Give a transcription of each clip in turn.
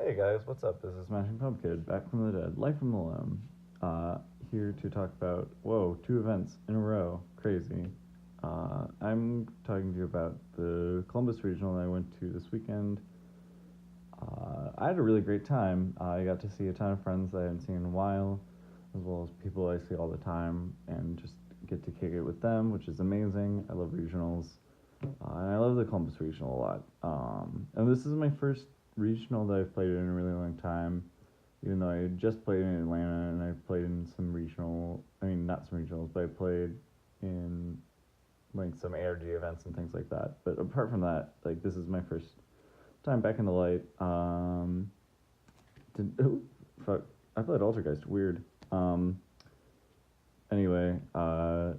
Hey guys, what's up? This is Smashing Pumpkin, back from the dead, live from the loam. Uh, Here to talk about, whoa, two events in a row, crazy. I'm talking to you about the Columbus Regional that I went to this weekend. I had a really great time. I got to see a ton of friends that I hadn't seen in a while, as well as people I see all the time, and just get to kick it with them, which is amazing. I love regionals. And I love the Columbus Regional a lot. And this is my first regional that I've played in a really long time, even though I just played in Atlanta and I've played in some regional, I mean, not some regionals, but I played in like some ARG events and things like that. But apart from that, like, this is my first time back in the light. Oh, fuck. I played Altergeist. Weird. Anyway, I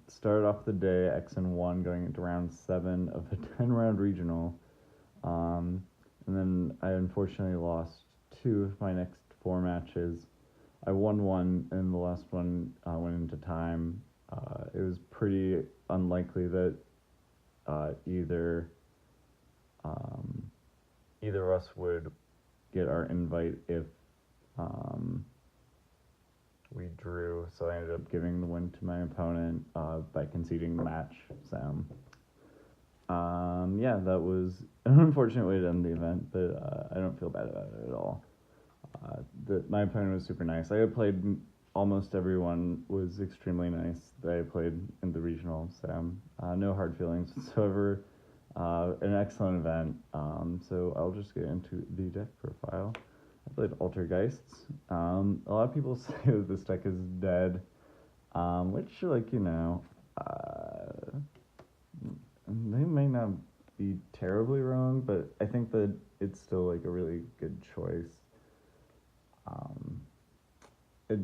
started off the day X and 1 going into round 7 of a 10 round regional. And then I unfortunately lost 2 of my next 4 matches. I won 1, and the last one went into time. It was pretty unlikely that uh, either um, either of us would get our invite if um, we drew, so I ended up giving the win to my opponent by conceding the match. So, yeah, that was an unfortunate way to end the event, but I don't feel bad about it at all. My opponent was super nice. I had played almost everyone was extremely nice that I played in the regional, so no hard feelings whatsoever. An excellent event. So I'll just get into the deck profile. I played Altergeists. A lot of people say that this deck is dead, which, like, they may not be terribly wrong, but I think that it's still like a really good choice. Um, it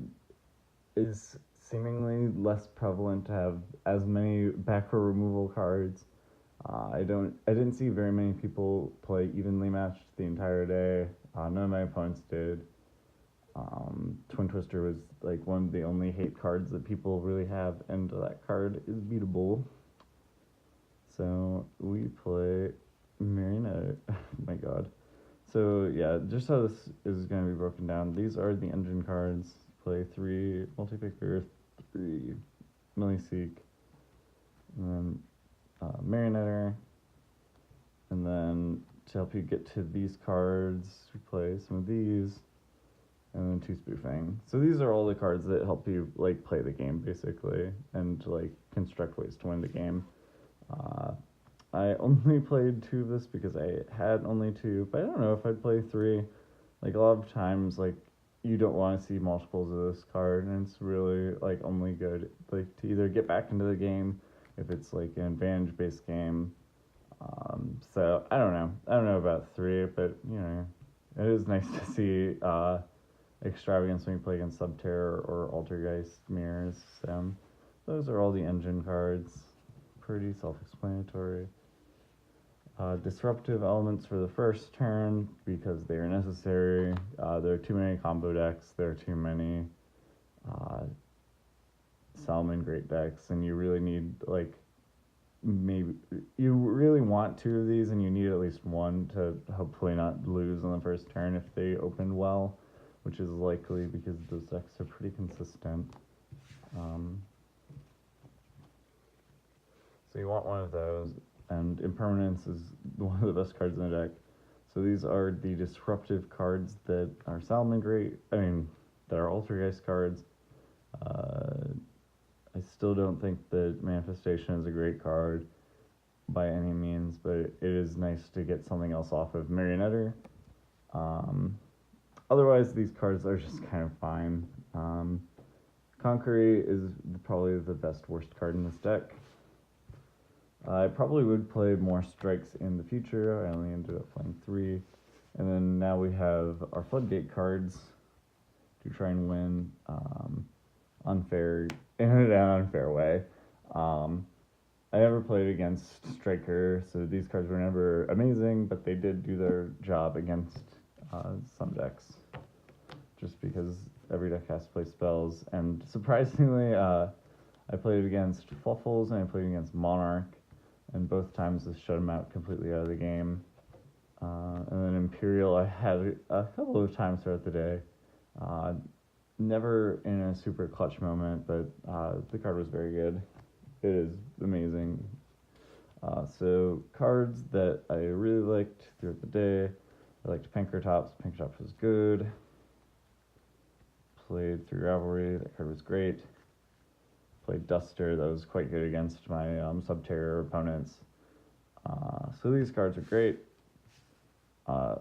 is seemingly less prevalent to have as many back row removal cards. I didn't see very many people play evenly matched the entire day. None of my opponents did. Twin Twister was like one of the only hate cards that people really have, and that card is beatable. So we play Marionette. Oh my god. So yeah, just how this is going to be broken down. These are the engine cards. Play 3 Multi-Picker, 3 Milliseek, and then Marionetter. And then to help you get to these cards, we play some of these, and then 2 Spoofing. So these are all the cards that help you like play the game basically, and like construct ways to win the game. Uh, I only played 2 of this because I had only 2, but I don't know if I'd play 3. Like, a lot of times, like, you don't want to see multiples of this card, and it's really like only good like to either get back into the game if it's like an advantage based game. So I don't know. I don't know about 3, but it is nice to see Extravagance when you play against Subterror or Altergeist mirrors. So those are all the engine cards. Pretty self-explanatory. Disruptive elements for the first turn because they are necessary. There are too many combo decks. There are too many uh, Salmon Great decks, and you really need like maybe you really want 2 of these, and you need at least 1 to hopefully not lose on the first turn if they open well, which is likely because those decks are pretty consistent. So you want 1 of those, and Impermanence is one of the best cards in the deck. So these are the disruptive cards that are Salamangreat, that are Altergeist cards. I still don't think that Manifestation is a great card by any means, but it is nice to get something else off of Marionetter. Otherwise, these cards are just kind of fine. Conqueror is probably the best worst card in this deck. I probably would play more strikes in the future. I only ended up playing 3. And then now we have our Floodgate cards to try and win unfair in an unfair way. I never played against Striker, so these cards were never amazing, but they did do their job against some decks. Just because every deck has to play spells. And surprisingly, I played against Fluffles and I played against Monarch, and both times this shut him out completely out of the game. And then Imperial, I had a couple of times throughout the day. Uh, Never in a super clutch moment, but the card was very good. It is amazing. So cards that I really liked throughout the day. I liked Pinkertops. Pinkertops was good. Played through Ravelry. That card was great. Played Duster. That was quite good against my Subterror opponents. So these cards are great.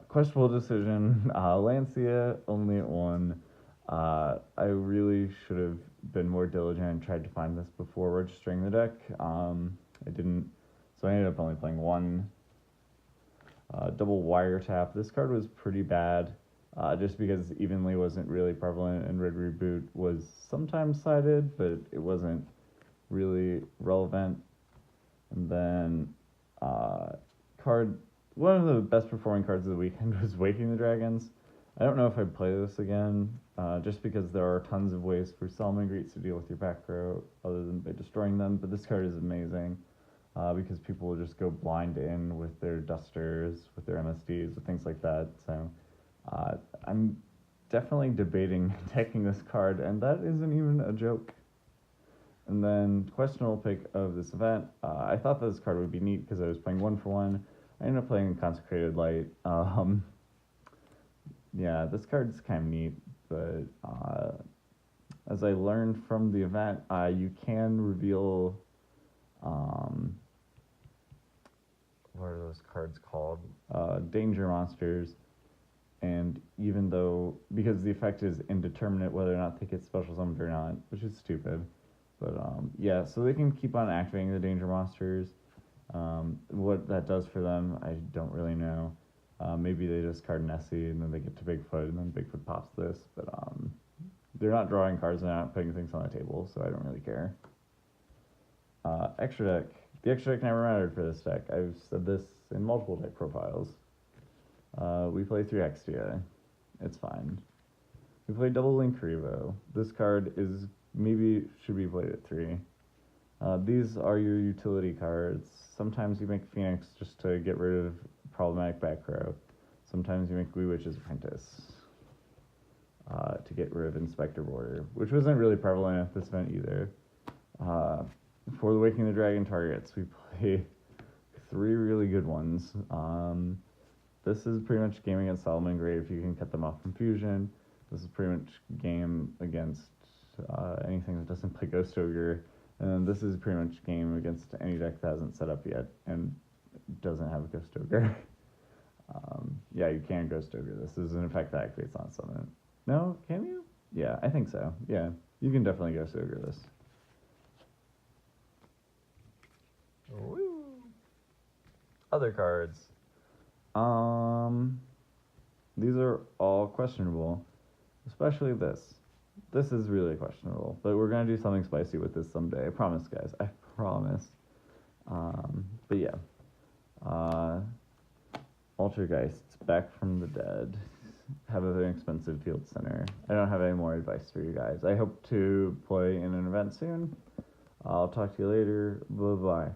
Questionable decision. Lancia only at 1. I really should have been more diligent and tried to find this before registering the deck. I didn't, so I ended up only playing 1. Double Wiretap. This card was pretty bad, just because Evenly wasn't really prevalent and Red Reboot was sometimes sided, but it wasn't really relevant. And then one of the best performing cards of the weekend was Waking the Dragons. I don't know if I'd play this again, just because there are tons of ways for Salamangreats to deal with your back row other than by destroying them, but this card is amazing, because people will just go blind in with their Dusters, with their MSDs, with things like that, so I'm definitely debating taking this card, and that isn't even a joke. And then, questionable pick of this event, I thought this card would be neat because I was playing 1-for-1. I ended up playing Consecrated Light. Yeah, this card's kind of neat, but as I learned from the event, you can reveal, what are those cards called? Danger monsters, and even though, because the effect is indeterminate whether or not they get special summoned or not, which is stupid, but yeah, so they can keep on activating the danger monsters. What that does for them, I don't really know. Maybe they discard Nessie and then they get to Bigfoot and then Bigfoot pops this, but they're not drawing cards and they're not putting things on the table, so I don't really care. Extra deck. The extra deck never mattered for this deck. I've said this in multiple deck profiles. We play 3 Extia. It's fine. We play double Linkuriboh. This card is maybe should be played at 3. These are your utility cards. Sometimes you make Phoenix just to get rid of problematic back row. Sometimes you make Witch's Apprentice to get rid of Inspector Border, which wasn't really prevalent at this event either. For the Waking the Dragon targets, we play 3 really good ones. This is pretty much game against Salamangreat if you can cut them off from Fusion. This is pretty much game against anything that doesn't play Ghost Ogre. And this is pretty much game against any deck that hasn't set up yet and doesn't have a Ghost Ogre. Yeah, you can Ghost Ogre this. This is an effect that activates on summon. No, can you? Yeah, I think so. Yeah, you can definitely Ghost Ogre this. Woo. Other cards. These are all questionable, especially this. This is really questionable, but we're gonna do something spicy with this someday. I promise, guys. I promise. But yeah. Altergeists, back from the dead. Have an expensive field center. I don't have any more advice for you guys. I hope to play in an event soon. I'll talk to you later. Bye-bye.